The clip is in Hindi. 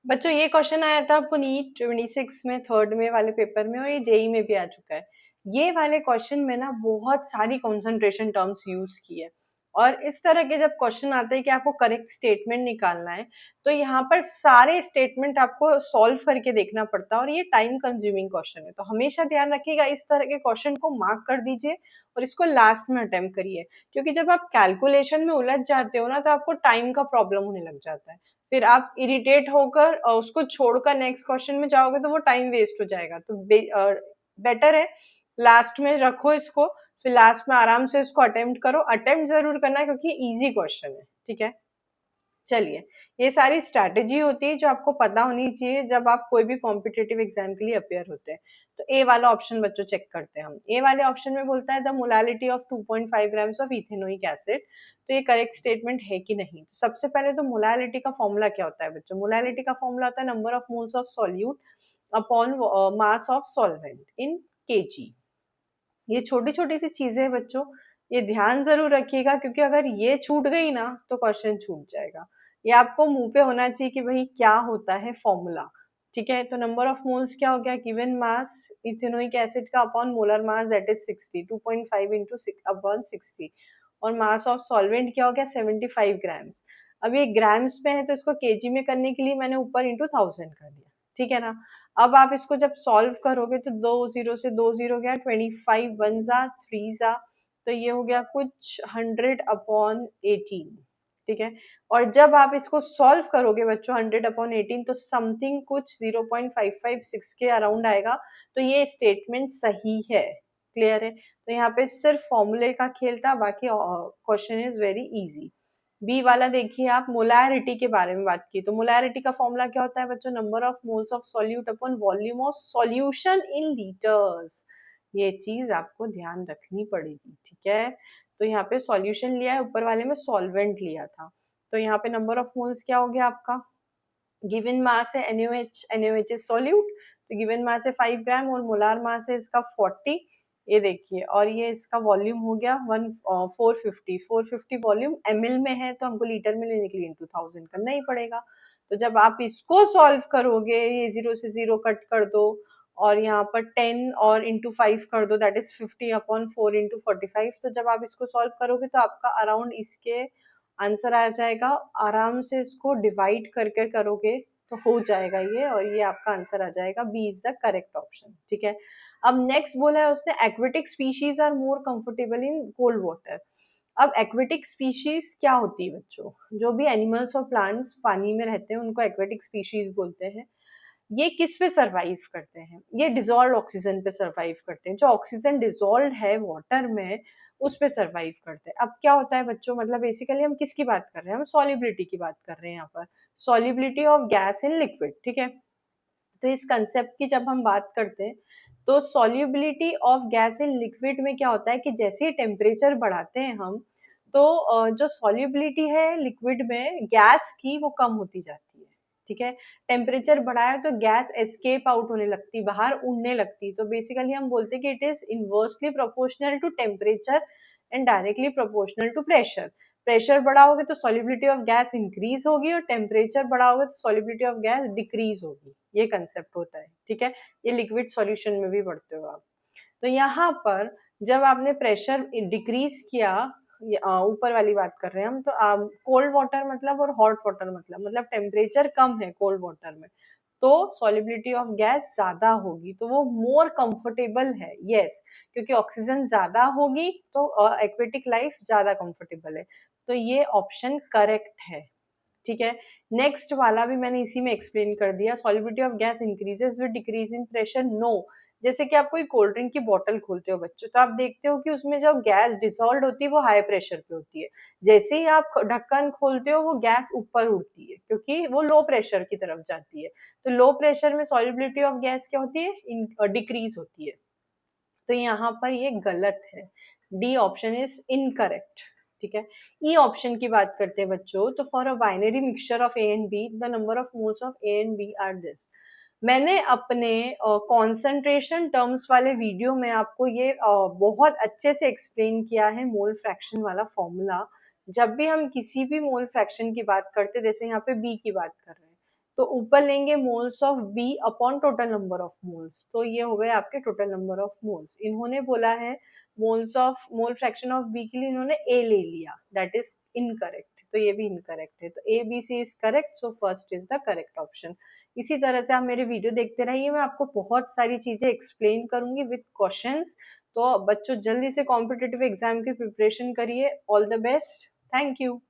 बच्चों ये क्वेश्चन आया था आपको नीट 26 में थर्ड में वाले पेपर में और ये जेई में भी आ चुका है। ये वाले क्वेश्चन में ना बहुत सारी कंसंट्रेशन टर्म्स यूज की है और इस तरह के जब क्वेश्चन आते हैं कि आपको करेक्ट स्टेटमेंट निकालना है तो यहाँ पर सारे स्टेटमेंट आपको सॉल्व करके देखना पड़ता है और ये टाइम कंज्यूमिंग क्वेश्चन है। तो हमेशा ध्यान रखिएगा, इस तरह के क्वेश्चन को मार्क कर दीजिए और इसको लास्ट में अटेम्प्ट करिए, क्योंकि जब आप कैलकुलेशन में उलझ जाते हो ना तो आपको टाइम का प्रॉब्लम होने लग जाता है। फिर आप इरिटेट होकर उसको छोड़कर नेक्स्ट क्वेश्चन में जाओगे तो वो टाइम वेस्ट हो जाएगा। तो बेटर है लास्ट में रखो इसको, फिर लास्ट में आराम से इसको अटेम्प्ट करो। अटेम्प्ट जरूर करना है क्योंकि इजी क्वेश्चन है। ठीक है, चलिए, ये सारी स्ट्रैटेजी होती है जो आपको पता होनी चाहिए जब आप कोई भी कॉम्पिटेटिव एग्जाम के लिए अपेयर होते हैं। तो ए वाला ऑप्शन बच्चों चेक करते हैं हम। ए वाले ऑप्शन में बोलता है the molality of 2.5 grams of ethanoic acid. तो ये करेक्ट स्टेटमेंट है कि नहीं? तो सबसे पहले तो मोलालिटी का फॉर्मूला क्या होता है बच्चों? मोलालिटी का फॉर्मूला होता है number of moles of solute upon mass of solvent in KG. ये छोटी छोटी सी चीजें हैं बच्चों, ये ध्यान जरूर रखिएगा, क्योंकि अगर ये छूट गई ना तो क्वेश्चन छूट जाएगा। ये आपको मुंह पे होना चाहिए कि भाई क्या होता है फॉर्मूला। ठीक है, तो नंबर ऑफ मोल्स क्या हो गया? गिवन मास इथेनोइक एसिड का upon molar mass that is 60, 2.5 into upon 60। और मास ऑफ सॉल्वेंट क्या हो गया? 75 ग्राम्स। अब ये ग्राम्स में है तो इसको केजी में करने के लिए मैंने ऊपर इंटू 1000 कर दिया। ठीक है ना? अब आप इसको जब सॉल्व करोगे तो दो जीरो से दो जीरो गया, 25 वन जा थ्री जा, तो ये हो गया कुछ 100/18। ठीक है, और जब आप इसको सॉल्व करोगे बच्चों 100/18 तो समथिंग कुछ 0.556 के अराउंड आएगा। तो ये स्टेटमेंट सही है। क्लियर है? तो यहाँ पे सिर्फ फॉर्मूले का खेल था, बाकी question is very easy. B वाला देखिए, आप मोलैरिटी के बारे में बात की तो मोलैरिटी का फॉर्मूला क्या होता है बच्चों? Number of moles of solute upon volume of solution in litres. ये चीज आपको ध्यान रखनी पड़ेगी। ठीक है, तो यहाँ पे सॉल्यूशन लिया है, ऊपर वाले में सॉल्वेंट लिया था। तो यहाँ पे नंबर ऑफ मोल्स क्या हो गया आपका? गिवन मास है NaOH, NaOH इज सॉल्यूट, तो गिवन मास है 5 ग्राम और मोलार मास है इसका 40। ये देखिए, और ये इसका वॉल्यूम हो गया 450 वॉल्यूम ml में है, तो हमको लीटर में लेने के लिए इंटू 1000 करना ही पड़ेगा। तो जब आप इसको सॉल्व करोगे, ये जीरो से जीरो कट कर दो और यहाँ पर 10 और इंटू 5 कर दो, दैट इज 50/4 इंटू 45। तो जब आप इसको सॉल्व करोगे तो आपका अराउंड इसके आंसर आ जाएगा। आराम से इसको डिवाइड करके करोगे तो हो जाएगा ये, और ये आपका आंसर आ जाएगा। B is the correct option. ठीक है, अब नेक्स्ट बोला है उसने aquatic species are more comfortable in cold water. अब एक्वेटिक स्पीशीज क्या होती है बच्चों? जो भी एनिमल्स और प्लांट्स पानी में रहते हैं उनको एक्वेटिक स्पीशीज बोलते हैं। ये किस पे सरवाइव करते हैं? ये डिजोल्व ऑक्सीजन पे सरवाइव करते हैं। जो ऑक्सीजन डिजोल्व है वाटर में उस पे सरवाइव करते हैं। अब क्या होता है बच्चों, मतलब बेसिकली हम किसकी बात कर रहे हैं? हम सॉल्युबिलिटी की बात कर रहे हैं यहाँ पर, solubility of gas in liquid. ठीक है, तो इस कंसेप्ट की जब हम बात करते हैं तो solubility of gas in liquid में क्या होता है कि जैसे ही टेम्परेचर बढ़ाते हैं हम, तो जो सॉल्युबिलिटी है लिक्विड में गैस की वो कम होती जाती है। ठीक है, टेम्परेचर बढ़ाया तो गैस एस्केप आउट होने लगती, बाहर उड़ने लगती। तो बेसिकली हम बोलते हैं कि it is inversely proportional to temperature and directly proportional to pressure. Pressure बढ़ाओगे तो सॉल्युबिलिटी ऑफ गैस इंक्रीज होगी और टेम्परेचर बढ़ाओगे तो सॉल्युबिलिटी ऑफ गैस डिक्रीज होगी। ये कंसेप्ट होता है। ठीक है, ये लिक्विड सॉल्यूशन में भी पढ़ते हो आप। तो यहाँ पर जब आपने प्रेशर डिक्रीज किया, ऊपर वाली बात कर रहे हैं हम, तो कोल्ड वाटर मतलब और हॉट वाटर मतलब टेम्परेचर कम है कोल्ड वाटर में तो सॉलिबिलिटी ऑफ गैस ज्यादा होगी, तो वो मोर कंफर्टेबल है। यस, क्योंकि ऑक्सीजन ज्यादा होगी तो एक्वेटिक लाइफ ज्यादा कंफर्टेबल है। तो ये ऑप्शन करेक्ट है। ठीक है, नेक्स्ट वाला भी मैंने इसी में एक्सप्लेन कर दिया। Solubility of gas increases with decrease in pressure. No, जैसे कि आप कोई कोल्ड ड्रिंक की बोतल खोलते हो बच्चों, तो आप देखते हो कि उसमें जब गैस डिसॉल्व होती है वो हाई प्रेशर पे होती है। जैसे ही आप ढक्कन खोलते हो वो गैस ऊपर उड़ती है, क्योंकि वो लो प्रेशर की तरफ जाती है। तो लो प्रेशर में सॉलिबिलिटी ऑफ गैस क्या होती है? डिक्रीज होती है। तो यहाँ पर ये गलत है। D option is incorrect. ठीक है, ई ऑप्शन की बात करते हैं बच्चों। तो for a binary mixture of A and B the number of moles of A and B are this. मैंने अपने कंसंट्रेशन टर्म्स वाले वीडियो में आपको ये बहुत अच्छे से एक्सप्लेन किया है, मोल फ्रैक्शन वाला फॉर्मूला। जब भी हम किसी भी मोल फ्रैक्शन की बात करते हैं, जैसे यहाँ पे बी की बात कर रहे हैं, तो ऊपर लेंगे moles of B upon total number of moles, तो ये हो गए आपके टोटल नंबर ऑफ मोल्स। इन्होंने बोला है मोल फ्रैक्शन ऑफ बी के लिए इन्होंने ए ले लिया, दैट इज इनकरेक्ट, तो ये भी इनकरेक्ट है। तो A B C is correct, so first is the correct option. इसी तरह से आप मेरे वीडियो देखते रहिए, मैं आपको बहुत सारी चीजें एक्सप्लेन करूंगी विद क्वेश्चंस। तो बच्चों जल्दी से कॉम्पिटिटिव एग्जाम की प्रिपरेशन करिए। All the best, thank you.